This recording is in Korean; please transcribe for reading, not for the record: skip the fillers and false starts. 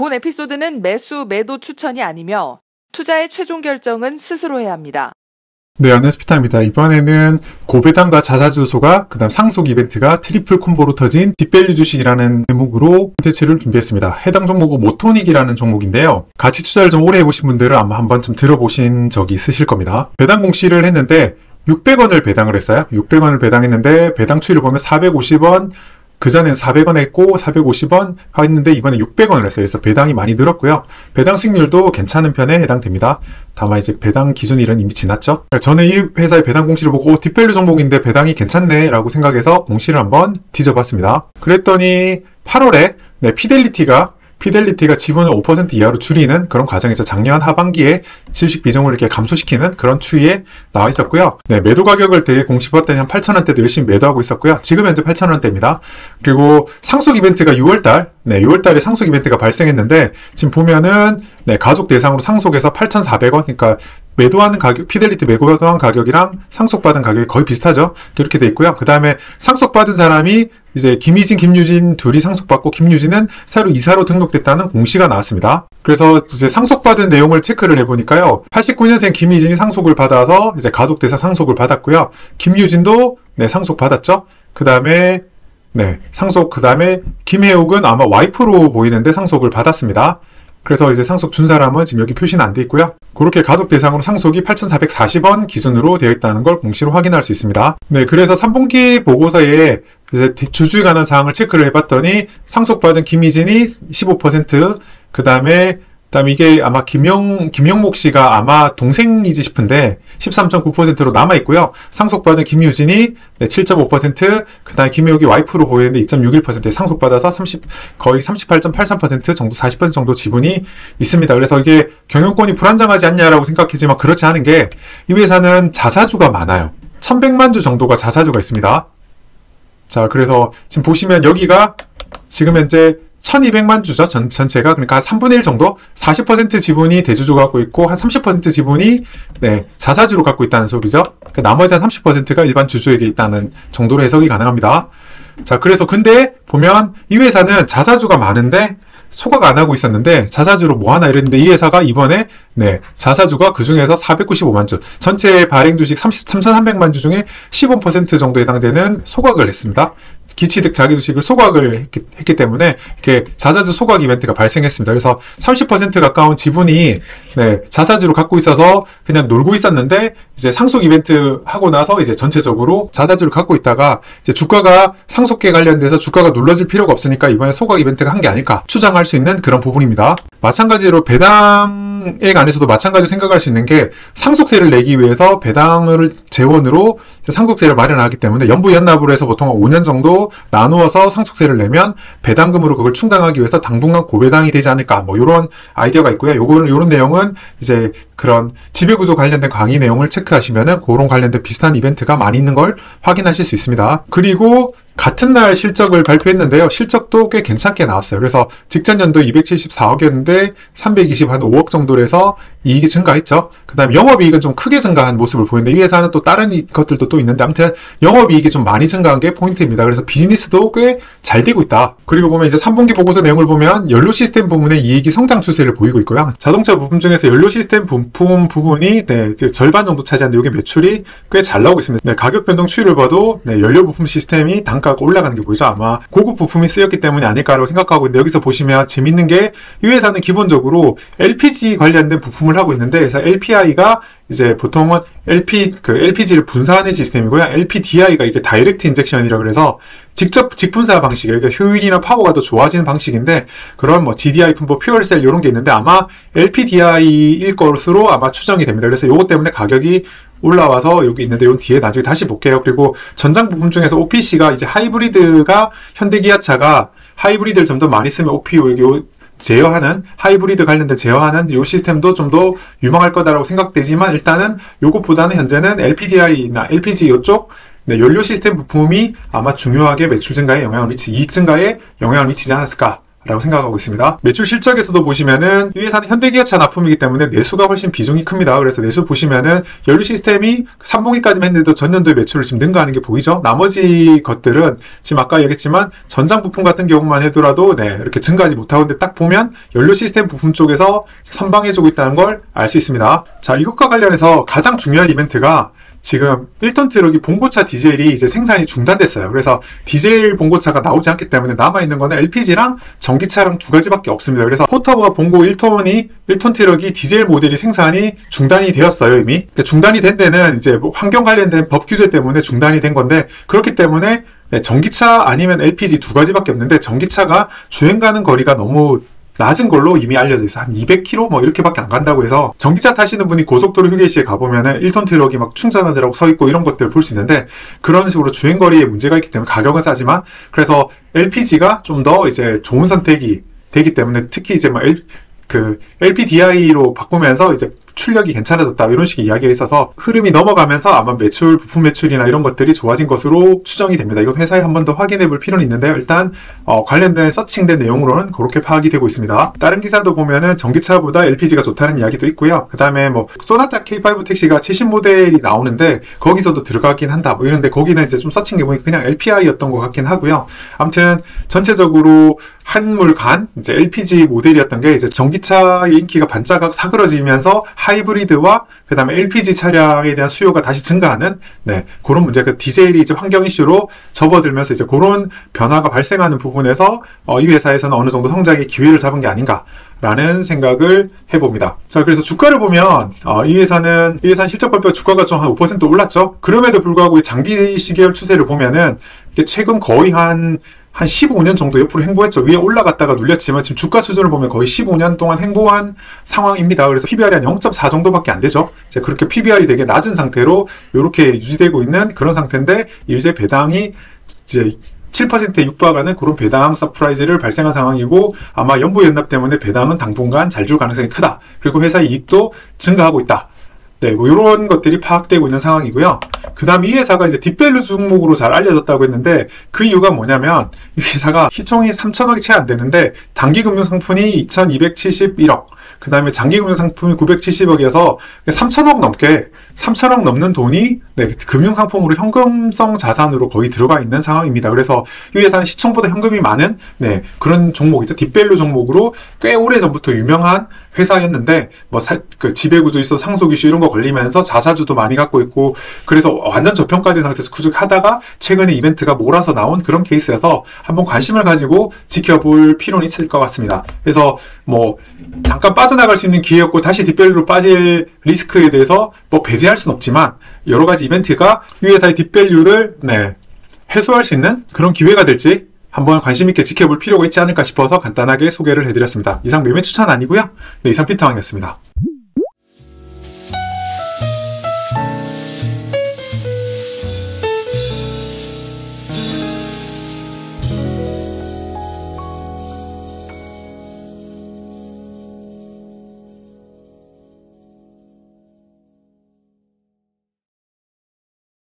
본 에피소드는 매수, 매도 추천이 아니며 투자의 최종 결정은 스스로 해야 합니다. 네, 안녕하세요. 피타입니다. 이번에는 고배당과 자사주소가 그다음 상속 이벤트가 트리플 콤보로 터진 딥밸류 주식이라는 제목으로 콘텐츠를 준비했습니다. 해당 종목은 모토닉이라는 종목인데요. 가치 투자를 좀 오래 해보신 분들은 아마 한 번쯤 들어보신 적이 있으실 겁니다. 배당 공시를 했는데 600원을 배당을 했어요. 600원을 배당했는데 배당 추이를 보면 450원, 그전엔 400원 했고 450원 했는데 이번에 600원을 했어요. 그래서 배당이 많이 늘었고요. 배당 수익률도 괜찮은 편에 해당됩니다. 다만 이제 배당 기준일은 이미 지났죠. 저는 이 회사의 배당 공시를 보고 딥밸류 종목인데 배당이 괜찮네 라고 생각해서 공시를 한번 뒤져봤습니다. 그랬더니 8월에 피델리티가 지분을 5% 이하로 줄이는 그런 과정에서 작년 하반기에 주식 비중을 이렇게 감소시키는 그런 추이에 나와 있었고요. 네, 매도 가격을 되게 공시 봤더니 한 8,000원대도 열심히 매도하고 있었고요. 지금 현재 8,000원대입니다. 그리고 상속 이벤트가 6월달에 상속 이벤트가 발생했는데 지금 보면은 가족 대상으로 상속해서 8,400원, 그러니까 매도하는 가격, 피델리티 매도한 가격이랑 상속받은 가격이 거의 비슷하죠. 이렇게 돼 있고요. 그 다음에 상속받은 사람이 이제 김희진, 김유진 둘이 상속받고 김유진은 새로 이사로 등록됐다는 공시가 나왔습니다. 그래서 이제 상속받은 내용을 체크를 해보니까요. 89년생 김희진이 상속을 받아서 이제 가족 대상 상속을 받았고요. 김유진도 상속받았죠. 그 다음에 그 다음에 김혜옥은 아마 와이프로 보이는데 상속을 받았습니다. 그래서 이제 상속 준 사람은 지금 여기 표시는 안 돼 있고요. 그렇게 가족 대상으로 상속이 8,440원 기준으로 되어 있다는 걸 공시로 확인할 수 있습니다. 네, 그래서 3분기 보고서에 이제 주주에 관한 사항을 체크를 해봤더니 상속받은 김희진이 15%, 그 다음에 이게 아마 김영목 씨가 아마 동생이지 싶은데 13.9%로 남아있고요. 상속받은 김유진이 7.5%, 그 다음에 김혜옥이 와이프로 보이는데 2.61%에 상속받아서 거의 38.83% 정도, 40% 정도 지분이 있습니다. 그래서 이게 경영권이 불안정하지 않냐라고 생각하지만 그렇지 않은 게 이 회사는 자사주가 많아요. 1100만 주 정도가 자사주가 있습니다. 자, 그래서 지금 보시면 여기가 지금 현재 1200만 주죠. 전체가. 그러니까 한 3분의 1 정도? 40% 지분이 대주주가 갖고 있고 한 30% 지분이 자사주로 갖고 있다는 소리죠. 그러니까 나머지 한 30%가 일반 주주에게 있다는 정도로 해석이 가능합니다. 자, 그래서 근데 보면 이 회사는 자사주가 많은데 소각 안 하고 있었는데 자사주로 뭐 하나 이랬는데 이 회사가 이번에 자사주가 그 중에서 495만 주, 전체 발행 주식 3,300만 주 중에 15% 정도 해당되는 소각을 했습니다. 기취득 자기 주식을 소각을 했기 때문에 이렇게 자사주 소각 이벤트가 발생했습니다. 그래서 30% 가까운 지분이 자사주로 갖고 있어서 그냥 놀고 있었는데 이제 상속 이벤트 하고 나서 이제 전체적으로 자사주를 갖고 있다가 이제 주가가 상속계 관련돼서 주가가 눌러질 필요가 없으니까 이번에 소각 이벤트가 한 게 아닐까 추정할 수 있는 그런 부분입니다. 마찬가지로 배당액 안에서도 마찬가지로 생각할 수 있는 게 상속세를 내기 위해서 배당을 재원으로 상속세를 마련하기 때문에 연부연납으로 해서 보통 5년 정도 나누어서 상속세를 내면 배당금으로 그걸 충당하기 위해서 당분간 고배당이 되지 않을까, 뭐 이런 아이디어가 있고요. 요런 내용은 이제 그런 지배구조 관련된 강의 내용을 체크하시면은 그런 관련된 비슷한 이벤트가 많이 있는 걸 확인하실 수 있습니다. 그리고 같은 날 실적을 발표했는데요. 실적도 꽤 괜찮게 나왔어요. 그래서 직전 연도 274억이었는데 325억 정도로 해서 이익이 증가했죠. 그 다음에 영업이익은 좀 크게 증가한 모습을 보이는데 이 회사는 또 다른 것들도 또 있는데 아무튼 영업이익이 좀 많이 증가한 게 포인트입니다. 그래서 비즈니스도 꽤 잘 되고 있다. 그리고 보면 이제 3분기 보고서 내용을 보면 연료 시스템 부문의 이익이 성장 추세를 보이고 있고요. 자동차 부품 중에서 연료 시스템 부품 부분이 절반 정도 차지하는데 이게 매출이 꽤 잘 나오고 있습니다. 가격 변동 추이를 봐도 연료 부품 시스템이 단가가 올라가는 게 보이죠. 아마 고급 부품이 쓰였기 때문이 아닐까라고 생각하고 있는데 여기서 보시면 재밌는 게 이 회사는 기본적으로 LPG 관련된 부품을 하고 있는데 그래서 LPI가 이제 보통은 LPG를 분사하는 시스템이고요. LPDI가 이게 다이렉트 인젝션이라고 그래서 직접 직분사 방식이에요. 그러니까 효율이나 파워가 더 좋아지는 방식인데 그런 뭐 GDI 분포, 퓨얼셀 이런 게 있는데 아마 LPDI일 것으로 아마 추정이 됩니다. 그래서 요것 때문에 가격이 올라와서 여기 있는데 이건 뒤에 나중에 다시 볼게요. 그리고 전장 부품 중에서 OPC가 이제 하이브리드가 현대기아차가 하이브리드를 좀 더 많이 쓰면 OPU 제어하는 하이브리드 관련된 제어하는 이 시스템도 좀 더 유망할 거다라고 생각되지만 일단은 요것보다는 현재는 LPDI나 LPG 이쪽 연료 시스템 부품이 아마 중요하게 매출 증가에 영향을 이익 증가에 영향을 미치지 않았을까 라고 생각하고 있습니다. 매출 실적에서도 보시면은 이 회사는 현대기아차 납품이기 때문에 내수가 훨씬 비중이 큽니다. 그래서 내수 보시면은 연료 시스템이 3분기까지만 했는데도 전년도에 매출을 지금 능가하는 게 보이죠. 나머지 것들은 지금 아까 얘기했지만 전장 부품 같은 경우만 해더라도 이렇게 증가하지 못하고 있는데 딱 보면 연료 시스템 부품 쪽에서 선방해주고 있다는 걸 알 수 있습니다. 자, 이것과 관련해서 가장 중요한 이벤트가 지금 1톤 트럭이 봉고차 디젤이 이제 생산이 중단됐어요. 그래서 디젤 봉고차가 나오지 않기 때문에 남아있는 거는 LPG랑 전기차랑 두 가지밖에 없습니다. 그래서 포터보가 봉고 1톤 트럭이 디젤 모델이 생산이 중단이 되었어요, 이미. 그러니까 중단이 된 데는 이제 뭐 환경 관련된 법 규제 때문에 중단이 된 건데, 그렇기 때문에 전기차 아니면 LPG 두 가지밖에 없는데, 전기차가 주행 가는 거리가 너무 낮은 걸로 이미 알려져 있어. 한 200km 뭐 이렇게밖에 안 간다고 해서 전기차 타시는 분이 고속도로 휴게시에 가보면은 1톤 트럭이 막 충전하느라고 서 있고 이런 것들을 볼 수 있는데, 그런 식으로 주행거리에 문제가 있기 때문에 가격은 싸지만, 그래서 LPG가 좀 더 이제 좋은 선택이 되기 때문에, 특히 이제 막 LPDI로 바꾸면서 이제 출력이 괜찮아졌다 이런 식의 이야기가 있어서 흐름이 넘어가면서 아마 매출, 부품 매출이나 이런 것들이 좋아진 것으로 추정이 됩니다. 이건 회사에 한 번 더 확인해 볼 필요는 있는데요. 일단 관련된 서칭된 내용으로는 그렇게 파악이 되고 있습니다. 다른 기사도 보면은 전기차보다 LPG가 좋다는 이야기도 있고요. 그 다음에 뭐 소나타 K5 택시가 최신 모델이 나오는데 거기서도 들어가긴 한다 뭐 이런데, 거기는 이제 좀 서칭해 보니까 그냥 LPI였던 것 같긴 하고요. 아무튼 전체적으로 한물간 이제 LPG 모델이었던 게 이제 전기차의 인기가 반짝 사그러지면서 하이브리드와 그 다음에 LPG 차량에 대한 수요가 다시 증가하는 그런 문제, 그 디젤이 이제 환경 이슈로 접어들면서 이제 그런 변화가 발생하는 부분에서 이 회사에서는 어느 정도 성장의 기회를 잡은 게 아닌가 라는 생각을 해봅니다. 자, 그래서 주가를 보면 이 회사는 실적 발표 주가가 좀 한 5% 올랐죠. 그럼에도 불구하고 장기 시계열 추세를 보면은 이게 최근 거의 한 15년 정도 옆으로 횡보했죠. 위에 올라갔다가 눌렸지만 지금 주가 수준을 보면 거의 15년 동안 횡보한 상황입니다. 그래서 PBR이 한 0.4 정도밖에 안 되죠. 이제 그렇게 PBR이 되게 낮은 상태로 이렇게 유지되고 있는 그런 상태인데, 이제 배당이 이제 7%에 육박하는 그런 배당 서프라이즈를 발생한 상황이고, 아마 연부 연납 때문에 배당은 당분간 잘 줄 가능성이 크다. 그리고 회사 이익도 증가하고 있다. 뭐 이런 것들이 파악되고 있는 상황이고요. 그 다음 이 회사가 이제 딥밸류 종목으로 잘 알려졌다고 했는데, 그 이유가 뭐냐면 이 회사가 시총이 3천억이 채 안 되는데 단기금융 상품이 2,271억, 그 다음에 장기금융 상품이 970억이어서 3천억 넘는 돈이 금융상품으로 현금성 자산으로 거의 들어가 있는 상황입니다. 그래서 이 회사는 시총보다 현금이 많은 그런 종목이죠. 딥밸류 종목으로 꽤 오래전부터 유명한 회사였는데, 그 지배구조 이슈, 상속 이슈 이런 거 걸리면서 자사주도 많이 갖고 있고, 그래서 완전 저평가된 상태에서 구축하다가 최근에 이벤트가 몰아서 나온 그런 케이스여서 한번 관심을 가지고 지켜볼 필요는 있을 것 같습니다. 그래서 뭐 잠깐 빠져나갈 수 있는 기회였고 다시 딥밸류로 빠질 리스크에 대해서 뭐 배제할 수는 없지만, 여러 가지 이벤트가 이 회사의 딥밸류를 해소할 수 있는 그런 기회가 될지 한번 관심 있게 지켜볼 필요가 있지 않을까 싶어서 간단하게 소개를 해드렸습니다. 이상 매매 추천 아니고요. 이상 피터왕이었습니다.